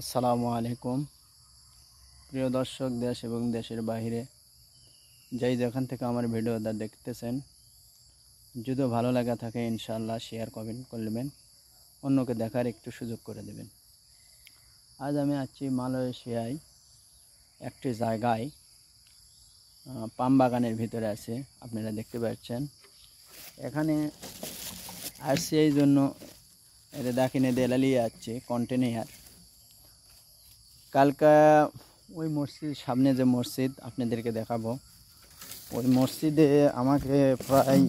আসসালামু আলাইকুম প্রিয় দর্শক, দেশ এবং দেশের বাইরে যাই যেখান থেকে আমার ভিডিওটা দেখতেছেন, যদি ভালো লাগা থাকে ইনশাআল্লাহ শেয়ার কমেন্ট করবেন, অন্যকে দেখার একটু সুযোগ করে দেবেন। আজ আমি আছি মালয়েশিয়ায় একটি জায়গায়, পাম বাগানের ভিতরে আছে, আপনারা দেখতে পাচ্ছেন। এখানে আসছি এই জন্য, এটা দেখিনি দেলালিয়ে যাচ্ছে কন্টেনার। কালকা ওই মসজিদ সামনে যে মসজিদ আপনাদেরকে দেখাবো, ওই মসজিদে আমাকে প্রায়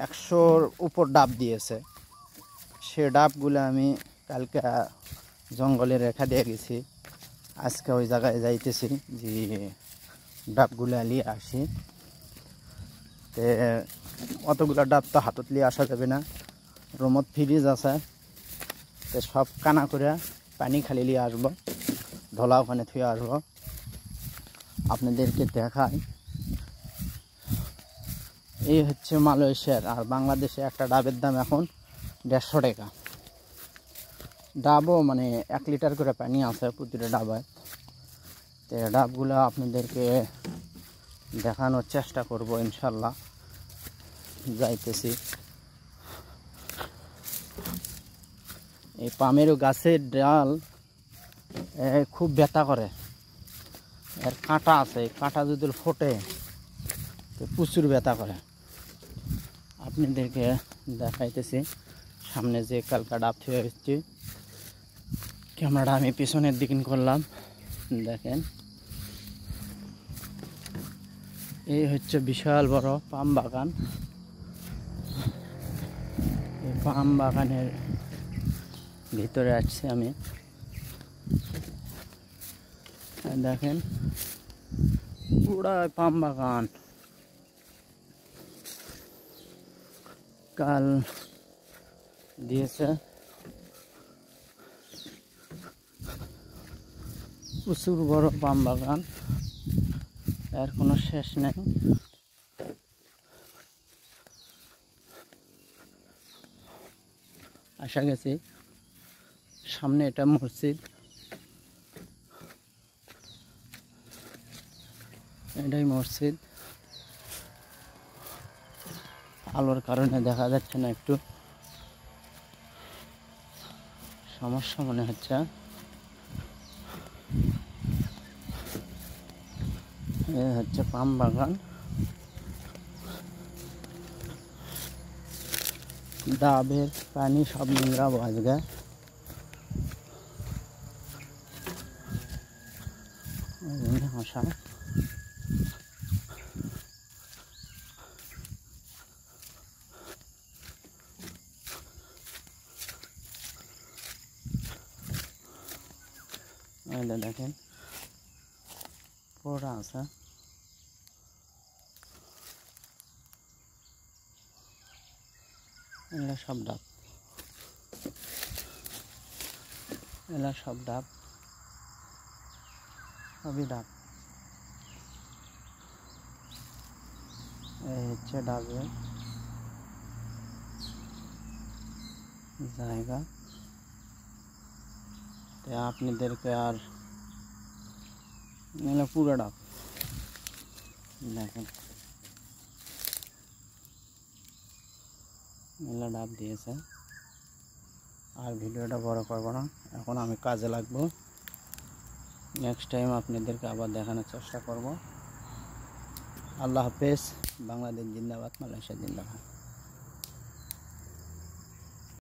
100-র উপর ডাব দিয়েছে। সে ডাবগুলো আমি কালকে জঙ্গলে রেখা দিয়ে গেছি। আজকে ওই জায়গায় যাইতেছি যে ডাবগুলো নিয়ে আসি। তো অতগুলো ডাব তো হাতত নিয়ে আসা যাবে না, রুমত ফ্রিজ আছে, তো সব কানা করে পানি খালি নিয়ে আসবো, ধলা ওখানে থুয়ে আসবো। আপনাদেরকে দেখাই, এই হচ্ছে মালয়েশিয়ার। আর বাংলাদেশে একটা ডাবের দাম এখন 150 টাকা। ডাবও মানে 1 লিটার করে পানি আছে প্রতিটা ডাবায়। তো ডাবগুলো আপনাদেরকে দেখানোর চেষ্টা করব ইনশাল্লাহ। যাইতেছি। এই পামেরও গাছের ডাল খুব ব্যথা করে, এর কাঁটা আছে, কাঁটা যদি ফোটে তো প্রচুর ব্যথা করে। আপনাদেরকে দেখাইতেছি সামনে যে কালকা ডাব থেকে এসেছি। ক্যামেরাটা আমি পিছনের দিকে করলাম, দেখেন। এই হচ্ছে বিশাল বড় পাম বাগান। এই পাম বাগানের ভিতরে আসছি আমি, দেখেন পুরা পাম বাগান। কাল দিয়েছে, প্রচুর বড় পাম বাগান, এর কোনো শেষ নেই। আসা গেছি সামনে, এটা মসজিদ, এটাই মসজিদ। আলোর কারণে দেখা যাচ্ছে না, একটু সমস্যা মনে হচ্ছে। এ হচ্ছে পাম বাগান। ডাবের পানি সব নোংরা বাজবে। হাসা দেখেন পোড়া আছে। এলা সব ডাব, এলা সব ডাব, সবই ডাব। এই হচ্ছে ডাবের জায়গা। তো আপনাদেরকে আর এলা পুরো ডাব দেখেন, মেলা ডাব দিয়েছে। আর ভিডিওটা বড় করবো না, এখন আমি কাজে লাগবো। নেক্সট টাইম আপনাদেরকে আবার দেখানোর চেষ্টা করব। আল্লাহ হাফেজ। বাংলাদেশ জিন্দাবাদ, মালয়েশিয়া জিন্দাবাদ।